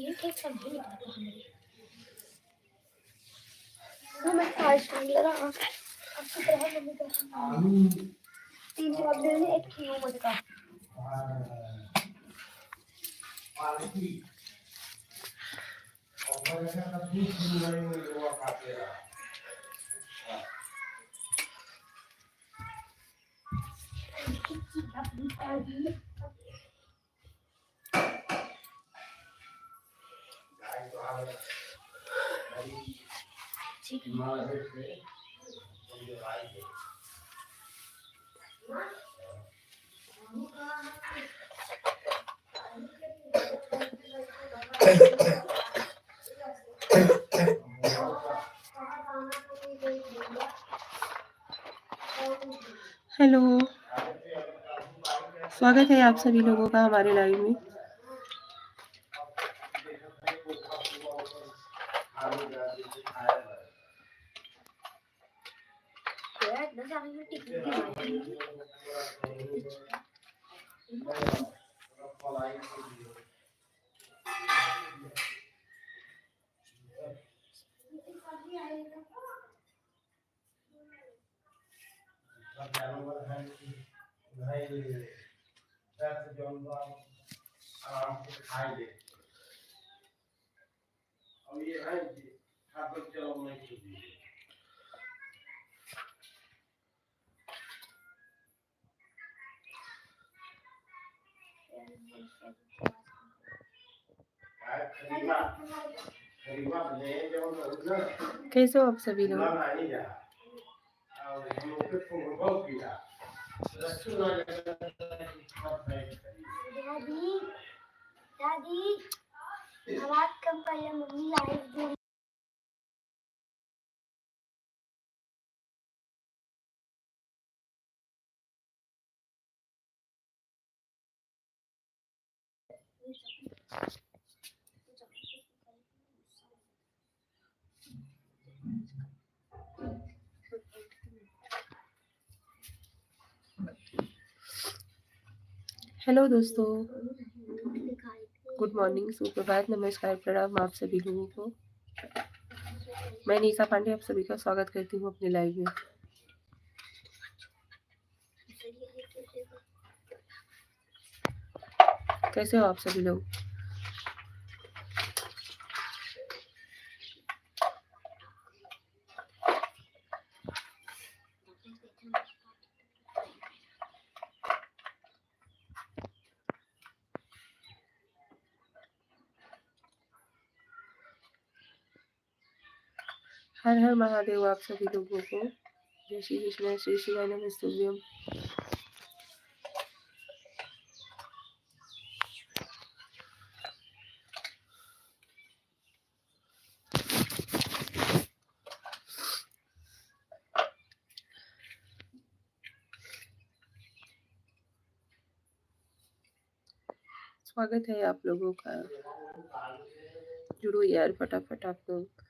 ये ठीक समझ नहीं पाता हमें। वो मैं फास्ट नहीं लगा आपकी तरह मम्मी का 3 जवाब दे देंगे, एक क्यों मत का। हेलो, स्वागत है आप सभी लोगों का हमारे लाइव में। कैसे हो आप सभी लोग? दादी आवाज कम कर ले, मम्मी लाइव दे। हेलो दोस्तों, गुड मॉर्निंग, सुप्रभात, नमस्कार, प्रणाम आप सभी लोगों को। मैं नीसा पांडे आप सभी का स्वागत करती हूँ अपने लाइव में। कैसे हो आप सभी लोग? हर हर महादेव आप सभी लोगों को। जय श्री कृष्ण, श्री शिवाय नमस्तुभ्यम। स्वागत है आप लोगों का। जुड़ो यार फटाफट आप लोग।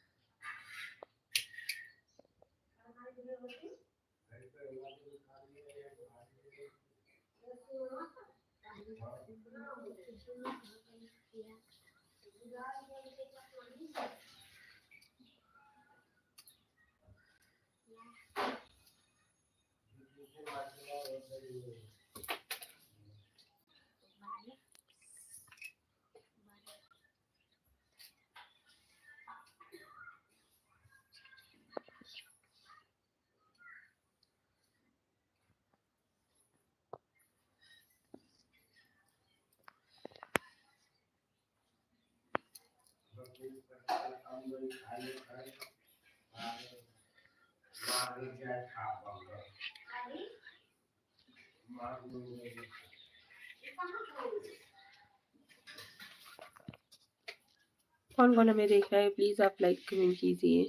कौन कौन हमें देख रहा है प्लीज आप लाइक कमेंट कीजिए।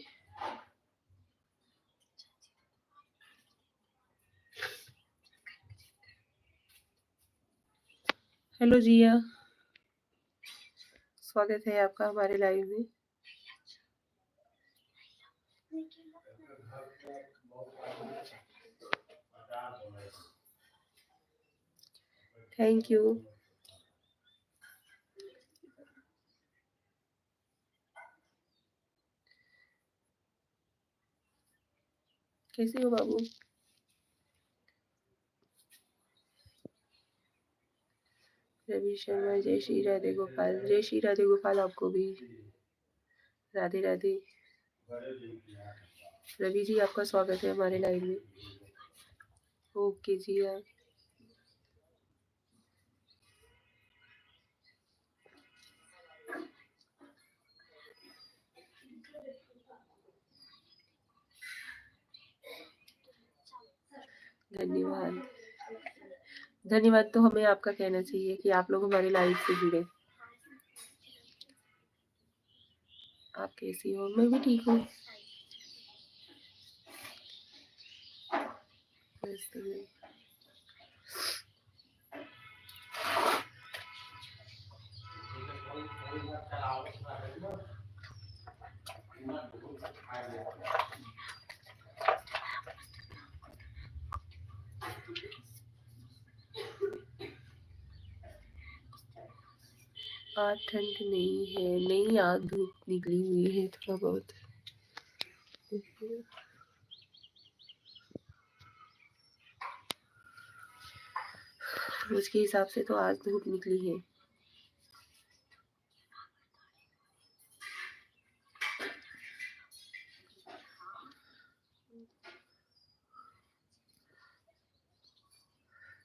हेलो जिया, स्वागत है आपका हमारे लाइव में। Thank you. कैसे हो बाबू? रवि शर्मा, जय श्री राधे गोपाल। जय श्री राधे गोपाल आपको भी। राधे राधे। रवि जी आपका स्वागत है हमारे लाइव में। ओके जी यार। धन्यवाद। धन्यवाद तो हमें आपका कहना चाहिए कि आप लोग हमारे लाइव से जुड़े। आप कैसी हो? मैं भी ठीक हूँ। आज ठंड नहीं है, नहीं आज धूप निकली हुई है थोड़ा बहुत। उसके हिसाब से तो आज धूप निकली है।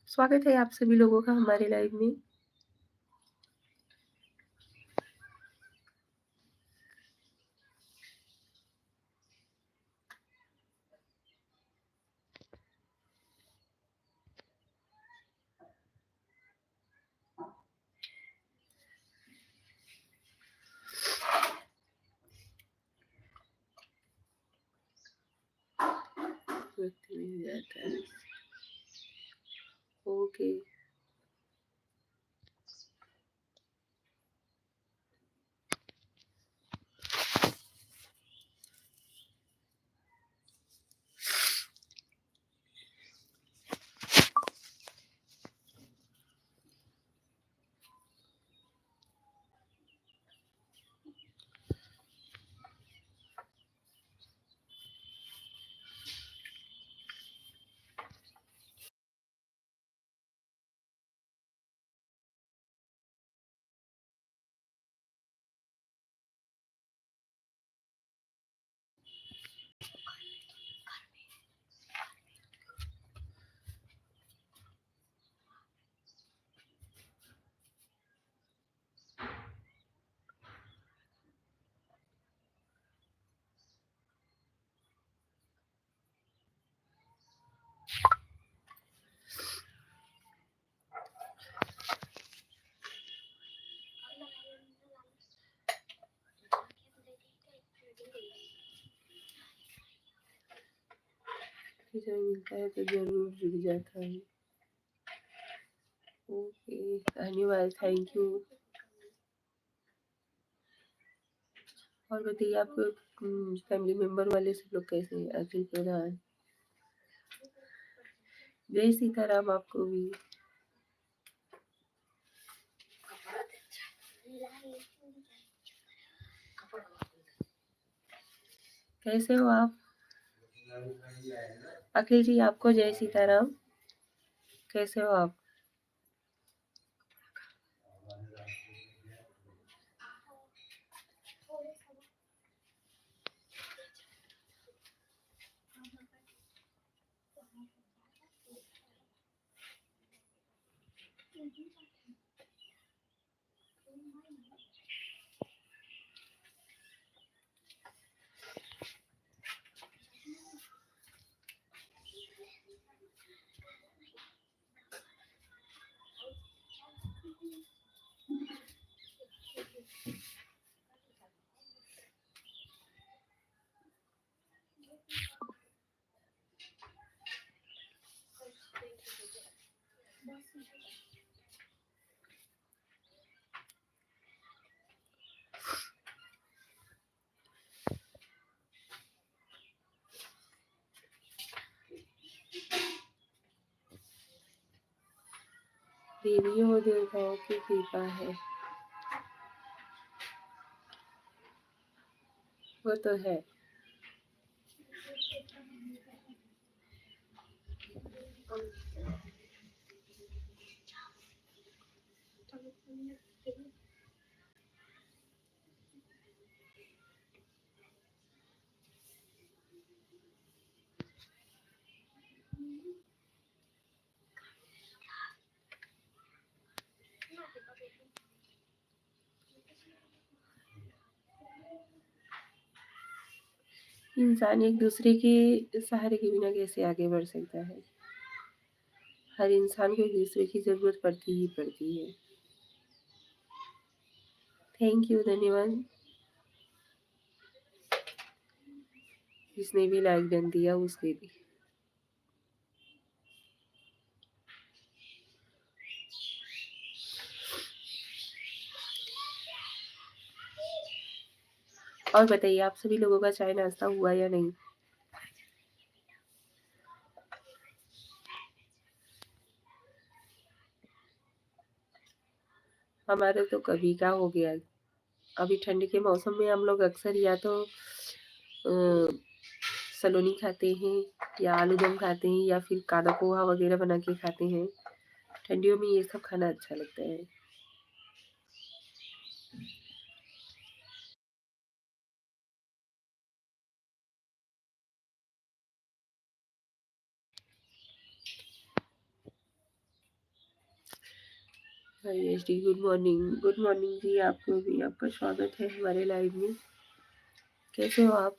स्वागत है आप सभी लोगों का हमारे लाइव में। वक्त मिल जाता है। ओके। जब मिलता है तो जरूर जुड़ जाता है। ओके, धन्यवाद, थैंक यू। और बताइए आपको फैमिली मेंबर वाले सब लोग कैसे हैं? अखिल प्रधान, जय सीताराम आपको भी। कैसे हो आप? अखिल जी आपको जय सीताराम। कैसे हो आप? देवियों देवताओं की कृपा है, वो तो है। इंसान एक दूसरे के सहारे के बिना कैसे आगे बढ़ सकता है। हर इंसान को एक दूसरे की ज़रूरत पड़ती ही पड़ती है। थैंक यू, धन्यवाद। जिसने भी लाइक डन दिया उसके भी। और बताइए, आप सभी लोगों का चाय नाश्ता हुआ या नहीं? हमारे तो कभी का हो गया। अभी ठंड के मौसम में हम लोग अक्सर या तो सलोनी खाते हैं या आलू दम खाते हैं या फिर कांदा पोहा वगैरह बना के खाते हैं। ठंडियों में ये सब खाना अच्छा लगता है। यस जी, गुड मॉर्निंग जी। आपको भी आपका स्वागत है हमारे लाइव में। कैसे हो आप?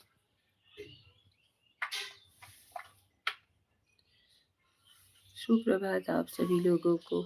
सुप्रभात आप सभी लोगों को।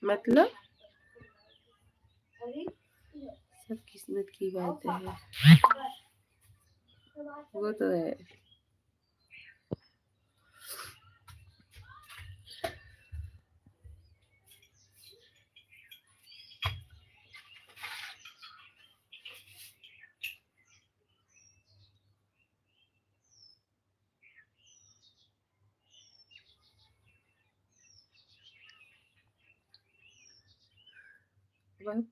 मतलब सब किस्मत की बात है, वो तो है। वह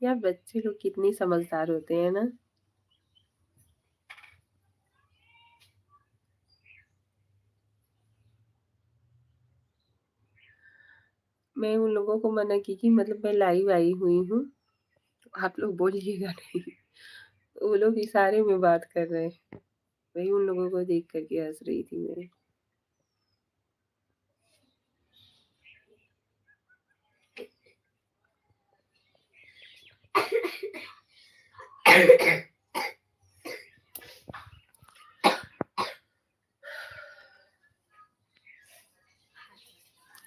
यार बच्चे लोग कितने समझदार होते हैं ना। मैं उन लोगों को मना की कि मतलब मैं लाइव आई हुई हूँ, तो आप लोग बोलिएगा नहीं। वो लोग इशारे में बात कर रहे हैं। वही उन लोगों को देख करके हंस रही थी मैं।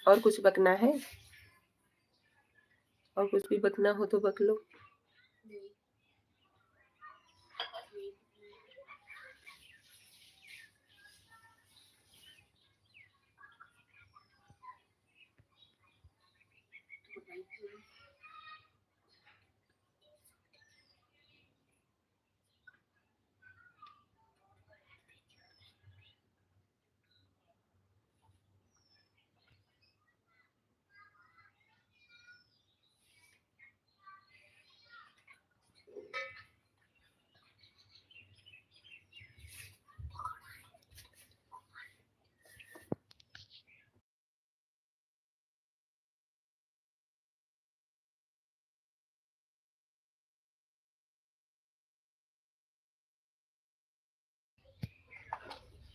और कुछ बकना है? और कुछ भी बकना हो तो बक लो।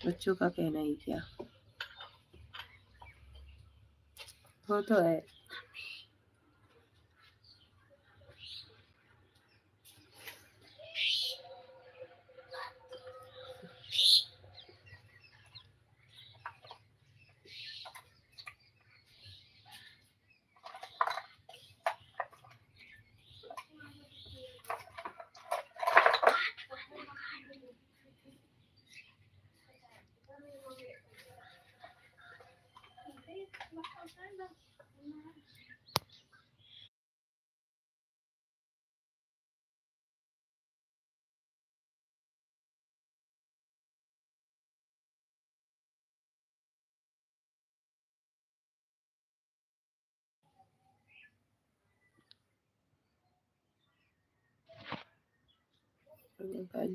बच्चों का कहना ही क्या, वो तो है।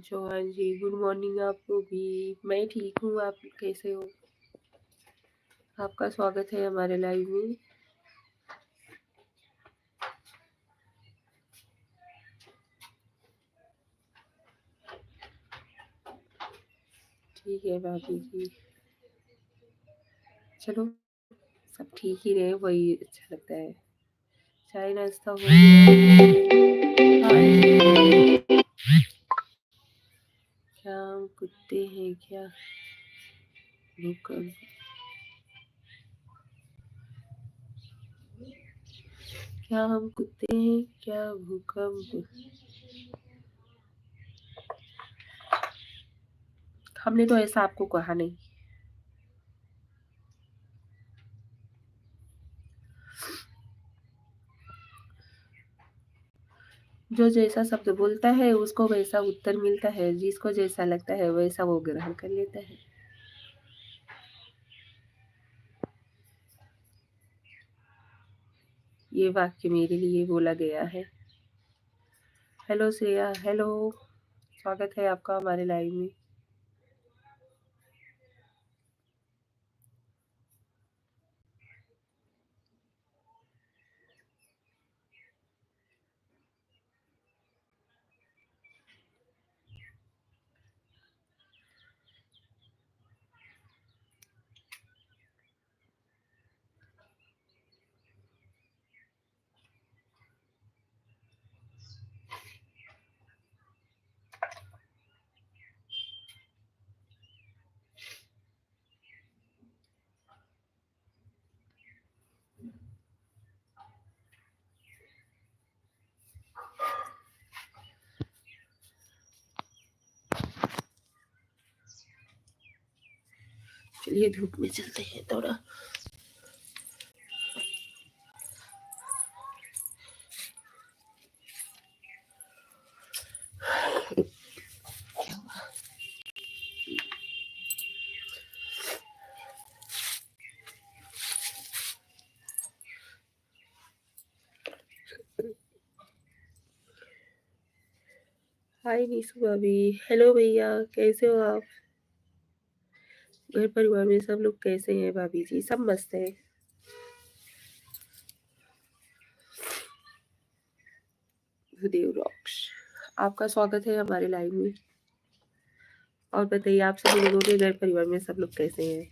चौहान जी गुड मॉर्निंग आपको भी। मैं ठीक हूँ, आप कैसे हो? आपका स्वागत है हमारे लाइव में। ठीक है भाभी जी, चलो सब ठीक ही रहे, वही अच्छा लगता है। चाय नाश्ता हो गया? क्या हम कुत्ते हैं क्या? भूकंप क्या हम कुत्ते हैं क्या? भूकंप हमने तो ऐसा आपको कहा नहीं। जो जैसा शब्द बोलता है उसको वैसा उत्तर मिलता है, जिसको जैसा लगता है वैसा वो ग्रहण कर लेता है। ये वाक्य मेरे लिए बोला गया है। हेलो श्रेया, हेलो, स्वागत है आपका हमारे लाइव में। चलिए धूप में चलते हैं थोड़ा। हाय नीसू भाभी, हेलो भैया, कैसे हो आप? घर परिवार में सब लोग कैसे हैं भाभी जी? सब मस्त है। भूदेव रॉक्स, आपका स्वागत है हमारे लाइव में। और बताइए आप सभी लोगों के घर परिवार में सब लोग कैसे हैं?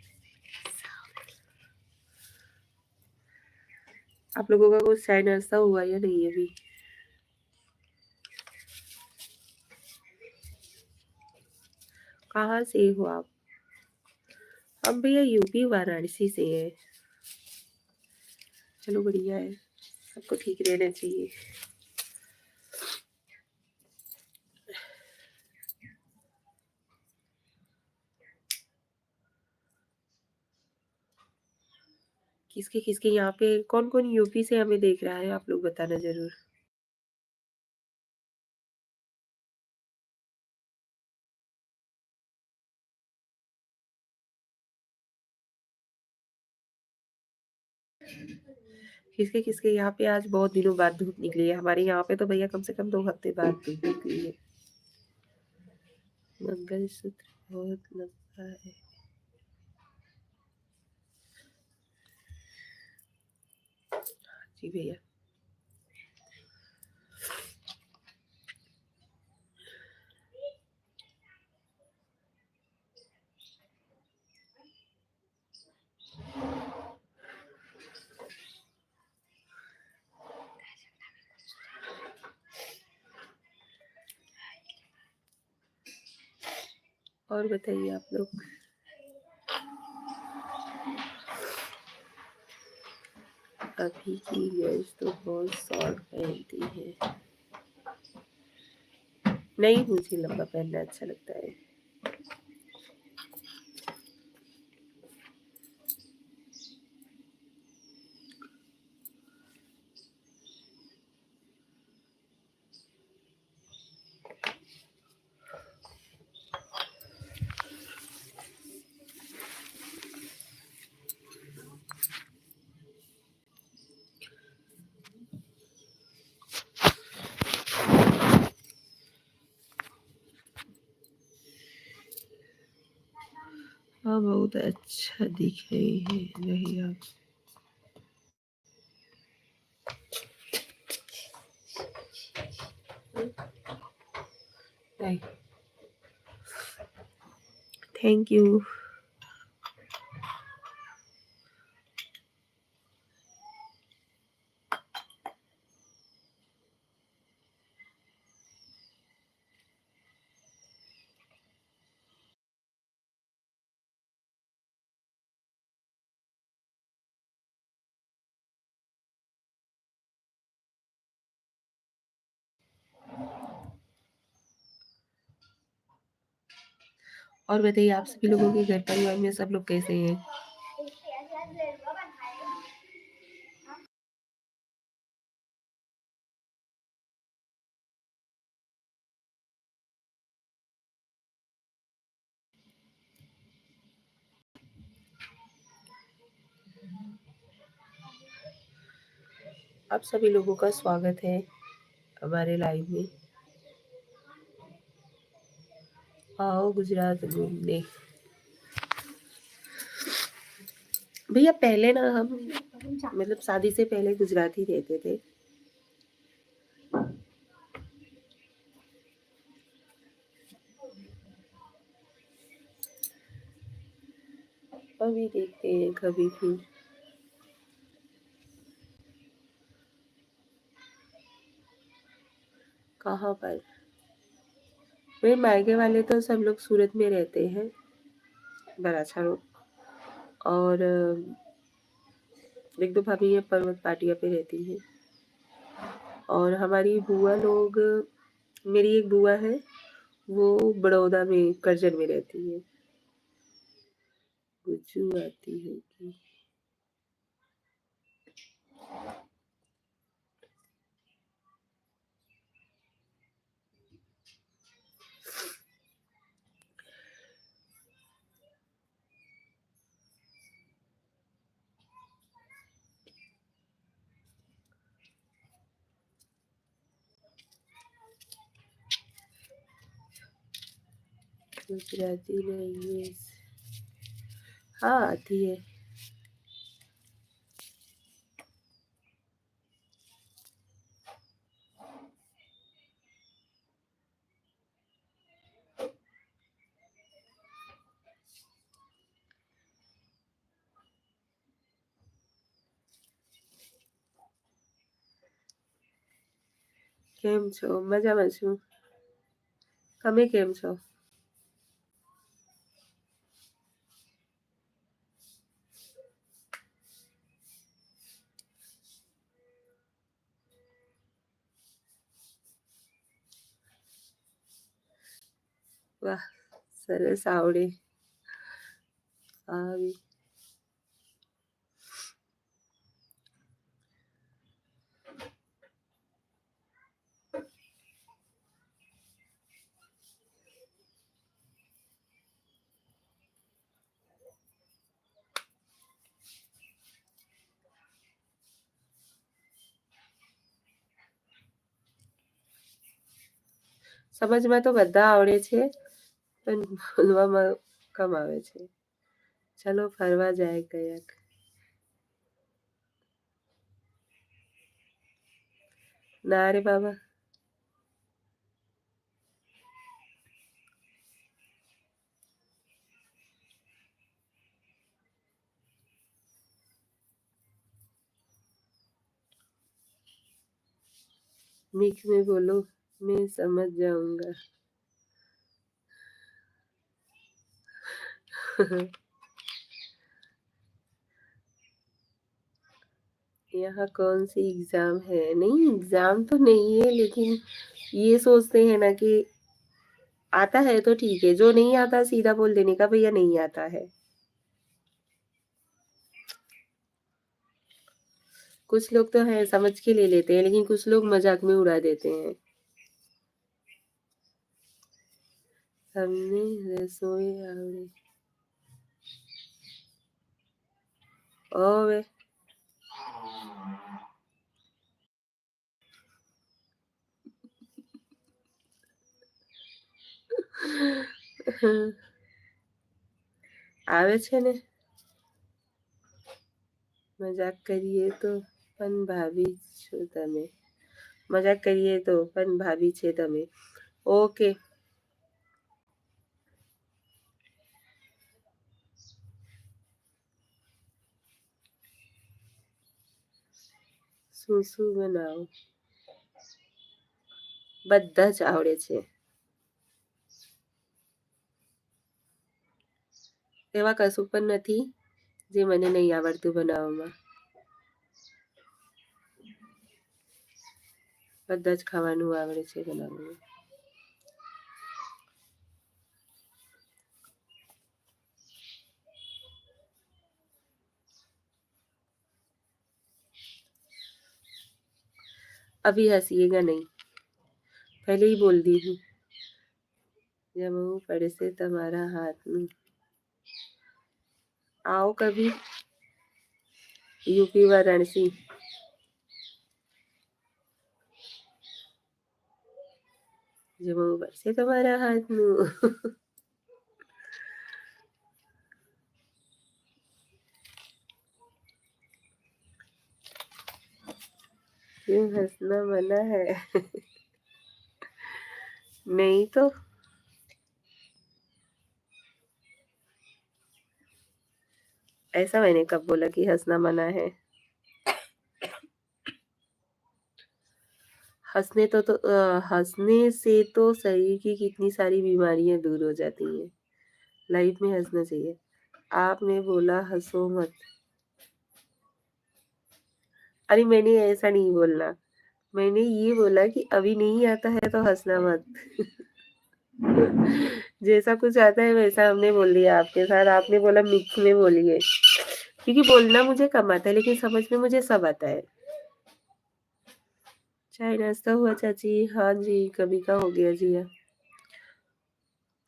आप लोगों का कुछ चाय नाश्ता हुआ या नहीं अभी? कहाँ से हो आप? हम भैया यूपी वाराणसी से हैं। चलो बढ़िया है, सबको ठीक रहना चाहिए। किसके किसके यहाँ पे कौन कौन यूपी से हमें देख रहा है, आप लोग बताना जरूर। किसके किसके यहाँ पे आज बहुत दिनों बाद धूप निकली है। हमारे यहाँ पे तो भैया कम से कम 2 हफ्ते बाद धूप निकली है। मंगलसूत्र बहुत लंबा है। जी भैया, और बताइए आप लोग। अभी की गर्ल्स तो बहुत शॉर्ट पहनती है। नहीं, मुझे लंबा पहनना अच्छा लगता है। बहुत अच्छा दिख रही आप। नहीं, थैंक यू। और बताइए आप सभी लोगों के घर परिवार में सब लोग कैसे हैं? आप सभी लोगों का स्वागत है हमारे लाइव में। आओ गुजरात घूमने। भैया पहले ना हम मतलब शादी से पहले गुजरात ही रहते थे। अभी देखते हैं कभी भी। कहाँ पर? मेरे मायके वाले तो सब लोग सूरत में रहते हैं, बराछा रोड। और एक दो भाभी है पर्वत पाटिया पे रहती है। और हमारी बुआ लोग, मेरी एक बुआ है वो बड़ौदा में करजन में रहती है। गुज्जू आती है कि गुजराती लैंग्वेज हाँ आती है। કેમ છો? મજામાં છું. તમે કેમ છો? વાહ! સરસ આવડે. આવી સમજમાં તો બધા આવડે છે પણ બોલવામાં કમ આવે છે. ચલો ફરવા જાય કયાક. ના રે બાબા. मिक्स में बोलो, मैं समझ जाऊंगा. यहाँ कौन सी एग्जाम है? नहीं एग्जाम तो नहीं है, लेकिन ये सोचते हैं ना कि आता है तो ठीक है, जो नहीं आता सीधा बोल देने का भैया नहीं आता है। कुछ लोग तो है समझ के ले लेते हैं, लेकिन कुछ लोग मजाक में उड़ा देते हैं। हमने रसोई आवड़े ओवे આવે છે ને? મજાક કરીએ તો પણ ભાભી છો તમે. મજાક કરીએ તો પણ ભાભી છે તમે. ઓકે. શું શું બનાવો? બધા જ આવડે છે. એવા કશું પણ નથી જે મને નહીં આવડતું બનાવવામાં. બધા જ ખાવાનું આવડે છે બનાવવાનું. अभी हंसिएगा नहीं, पहले ही बोल दी हूँ. जमવું પડશે તમારા હાથનું. आओ कभी यूपी वाराणसी. जमવું પડશે તમારા હાથનું. क्यों हंसना मना है? नहीं तो ऐसा मैंने कब बोला कि हंसना मना है? हंसने से तो शरीर की कितनी सारी बीमारियां दूर हो जाती हैं. लाइफ में हंसना चाहिए. आपने बोला हंसो मत. अरे मैंने ऐसा नहीं बोलना. मैंने ये बोला कि अभी नहीं आता है तो हंसना मत. जैसा कुछ आता है वैसा हमने बोल दिया आपके साथ. आपने बोला मिक्स में बोलिए, क्योंकि बोलना मुझे कम आता है लेकिन समझ में मुझे सब आता है. चाय नाश्ता हुआ चाची? हाँ जी, कभी का हो गया जी.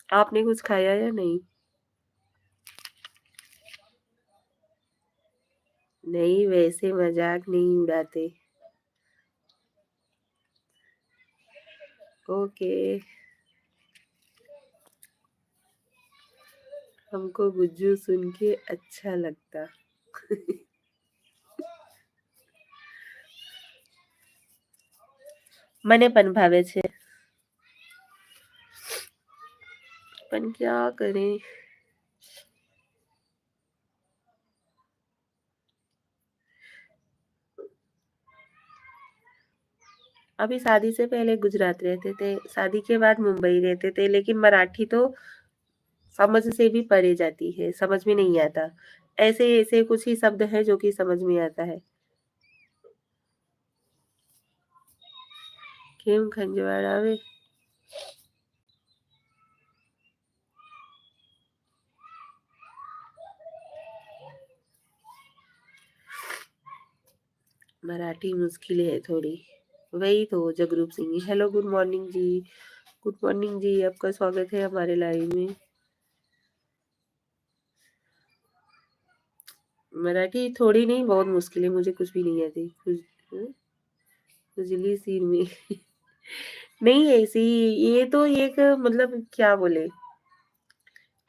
आपने कुछ खाया या नहीं? नहीं, वैसे मजाक नहीं उड़ाते. ओके. हमको गुज्जू सुन के अच्छा लगता. મને પણ ભાવે છે, પણ क्या करें. अभी शादी से पहले गुजरात रहते थे, शादी के बाद मुंबई रहते थे, लेकिन मराठी तो समझ से भी परे जाती है, समझ में नहीं आता. ऐसे ऐसे कुछ ही शब्द हैं जो कि समझ में आता है. કેમ ખંજવાળ આવે? मराठी मुश्किल है थोड़ी. वही तो Jagroop Singh. Hello, good morning ji. Good morning ji, आपका स्वागत है हमारे लाइव में. मराठी थोड़ी नहीं, बहुत मुश्किल है. मुझे कुछ भी नहीं आती. खुजली सिर में. नहीं ऐसी, ये तो एक मतलब क्या बोले,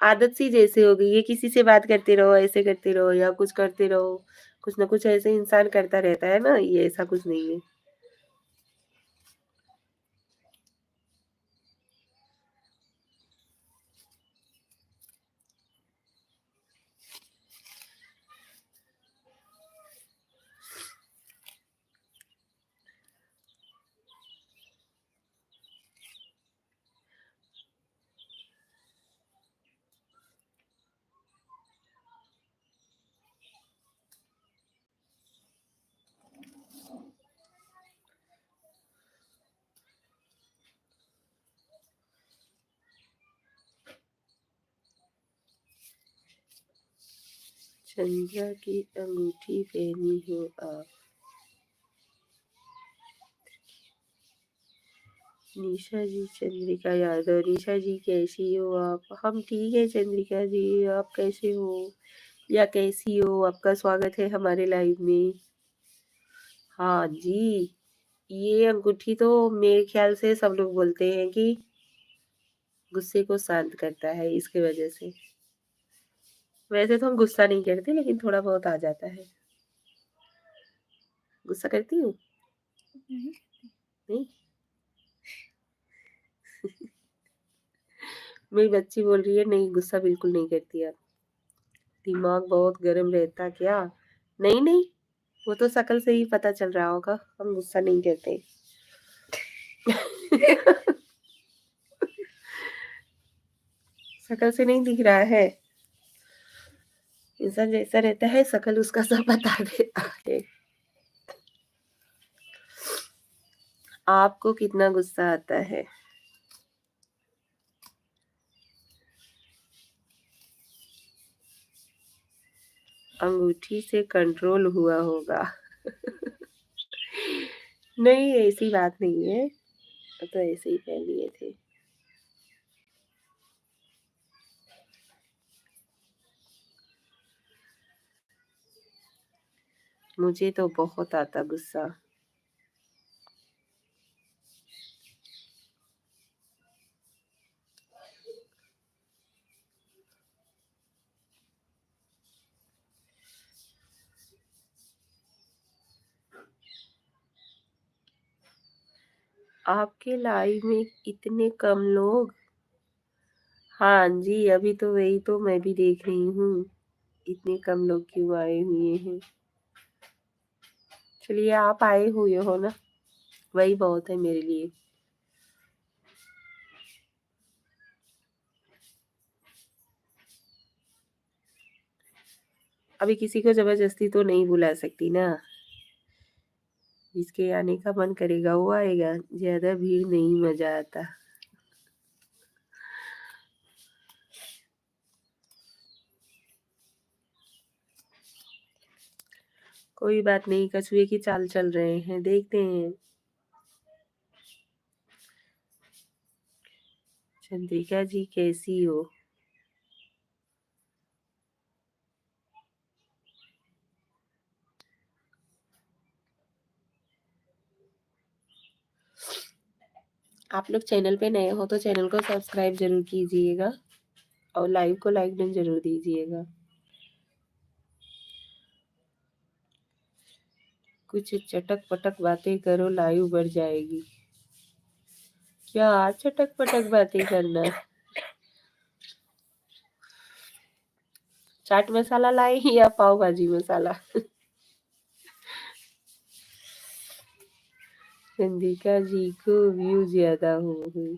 आदत सी जैसे हो गई है. किसी से बात करते रहो, ऐसे करते रहो या कुछ करते रहो, कुछ ना कुछ ऐसे इंसान करता रहता है ना. ये ऐसा कुछ नहीं है. चंद्रा की अंगूठी पहनी हो आप. निशा जी, चंद्रिका यादव. निशा जी कैसी हो आप? हम ठीक है चंद्रिका जी, आप कैसे हो या कैसी हो? आपका स्वागत है हमारे लाइव में. हाँ जी, ये अंगूठी तो मेरे ख्याल से सब लोग बोलते हैं कि गुस्से को शांत करता है, इसके वजह से. वैसे तो हम गुस्सा नहीं करते, लेकिन थोड़ा बहुत आ जाता है। गुस्सा करती हूँ? नहीं। नहीं? मेरी बच्ची बोल रही है नहीं, गुस्सा बिल्कुल नहीं करती आप। दिमाग बहुत गर्म रहता क्या? नहीं, नहीं, वो तो शक्ल से ही पता चल रहा होगा, हम गुस्सा नहीं करते। शक्ल से नहीं दिख रहा है? इंसान जैसा रहता है, शक्ल उसका सब बता देता है। आपको कितना गुस्सा आता है? अंगूठी से कंट्रोल हुआ होगा। नहीं, ऐसी बात नहीं है, तो ऐसे ही कह लिए थे। मुझे तो बहुत आता गुस्सा। आपके लाइव में इतने कम लोग? हाँ जी, अभी तो वही तो मैं भी देख रही हूँ, इतने कम लोग क्यों आए हुए हैं। चलिए, आप आए हुए हो ना, वही बहुत है मेरे लिए। अभी किसी को जबरदस्ती तो नहीं बुला सकती ना, जिसके आने का मन करेगा वो आएगा, ज्यादा भीड़ नहीं मजा आता। कोई बात नहीं, कछुए की चाल चल रहे हैं, देखते हैं। चंद्रिका जी कैसी हो? आप लोग चैनल पे नए हो तो चैनल को सब्सक्राइब जरूर कीजिएगा और लाइव को लाइक डन जरूर दीजिएगा। कुछ चटक पटक बातें करो, लाइव बढ़ जाएगी। क्या चटक पटक बातें करना? चाट मसाला लाए या पाव भाजी मसाला? चंद्रिका जी को व्यू ज्यादा हो गई।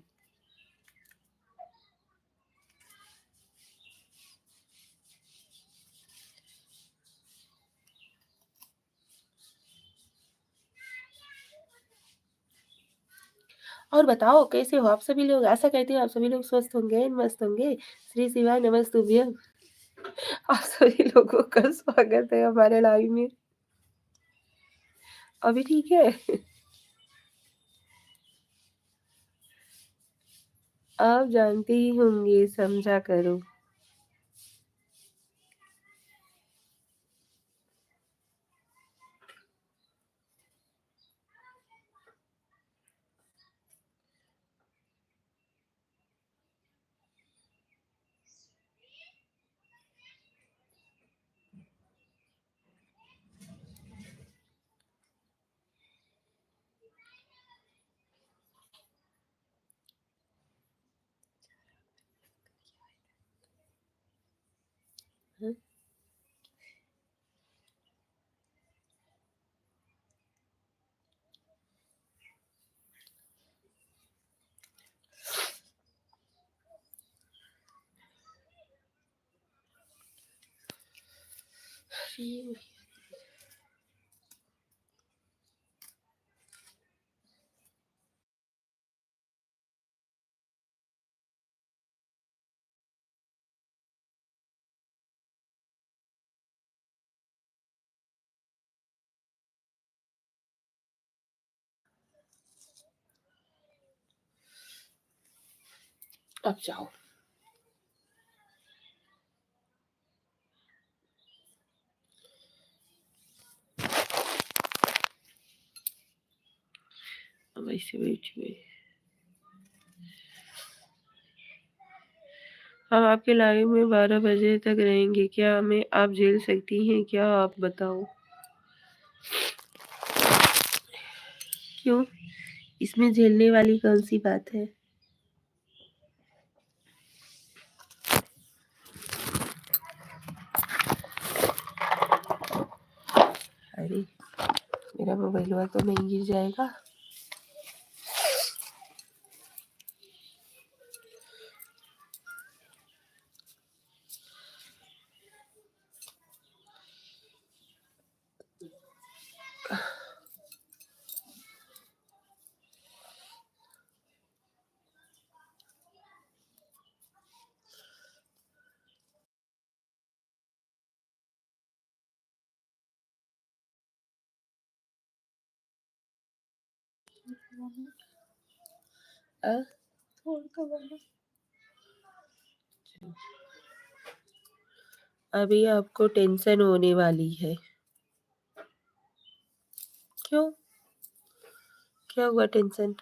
और बताओ कैसे हो आप सभी लोग? आशा करती हूँ आप सभी लोग स्वस्थ होंगे, मस्त होंगे। श्री शिवाय नमस्तुभ्यम। आप सभी लोगों का स्वागत है हमारे लाइव में। अभी ठीक है? आप जानते ही होंगे, समझा करो। हाँ? अब जाओ। अब ऐसे बैठी हुई। हम आपके लाइव में 12 बजे तक रहेंगे क्या? हमें आप झेल सकती हैं क्या? आप बताओ। क्यों? इसमें झेलने वाली कौन सी बात है? अरे मेरा मोबाइल हुआ तो नहीं गिर जाएगा। अभी आपको टेंशन होने वाली है। क्यों? क्या हुआ टेंशन?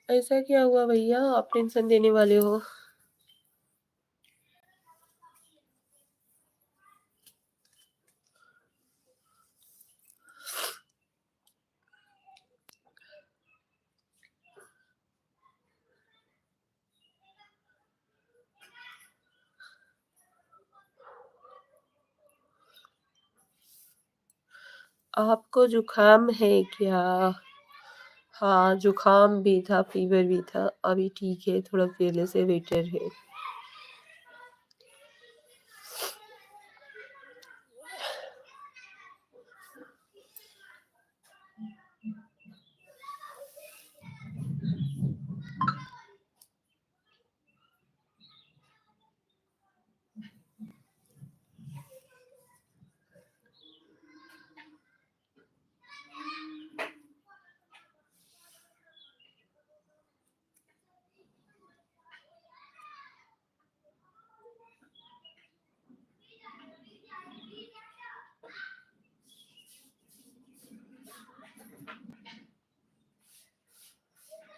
ऐसा क्या हुआ भैया, आप टेंशन देने वाले हो? आपको जुकाम है क्या? हाँ, जुकाम भी था, फीवर भी था। अभी ठीक है, थोड़ा पहले से बेटर है।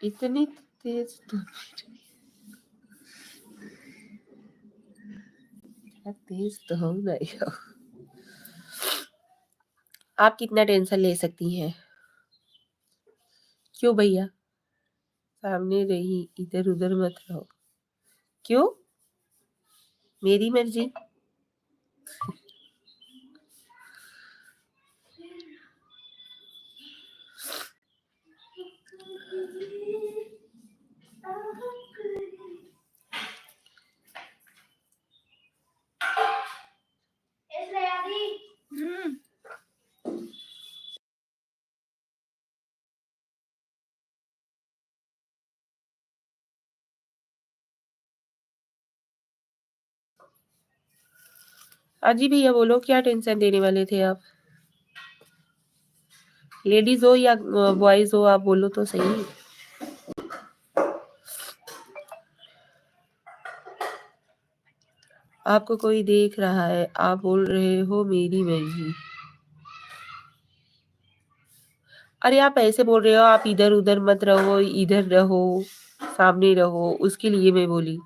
इतनी तेज तो तेज तो हो नहीं हो। आप कितना टेंशन ले सकती हैं? क्यों भैया? सामने रही, इधर उधर मत रहो। क्यों? मेरी मर्जी। अजी भैया बोलो, क्या टेंशन देने वाले थे आप? लेडीज हो या बॉयज हो, आप बोलो तो सही। आपको कोई देख रहा है, आप बोल रहे हो मेरी मर्जी। अरे आप ऐसे बोल रहे हो, आप इधर उधर मत रहो, इधर रहो, सामने रहो, उसके लिए मैं बोली।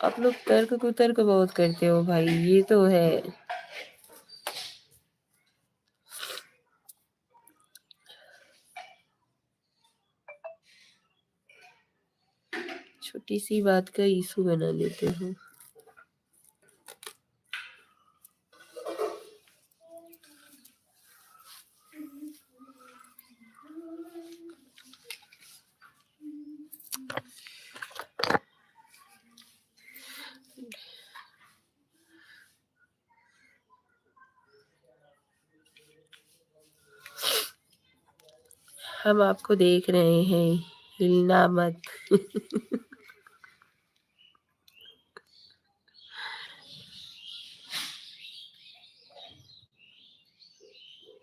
आप लोग तर्क कुतर्क बहुत करते हो भाई, ये तो है। छोटी सी बात का इशू बना लेते हो। हम आपको देख रहे हैं, हिलना मत।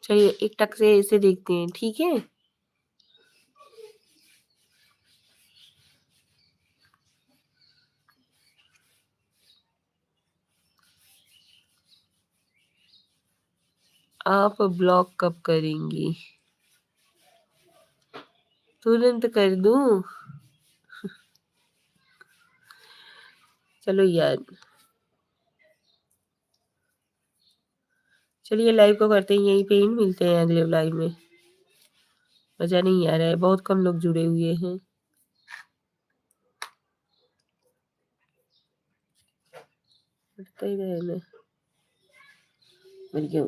चलिए एक टक से ऐसे देखते हैं, ठीक है? आप ब्लॉक कब करेंगी? तुरंत कर दूं? चलो यार, चलिए लाइव को करते हैं यहीं पे ही, मिलते हैं अगले लाइव में। मजा नहीं आ रहा है, बहुत कम लोग जुड़े हुए हैं। हटता ही रहना। मर गया।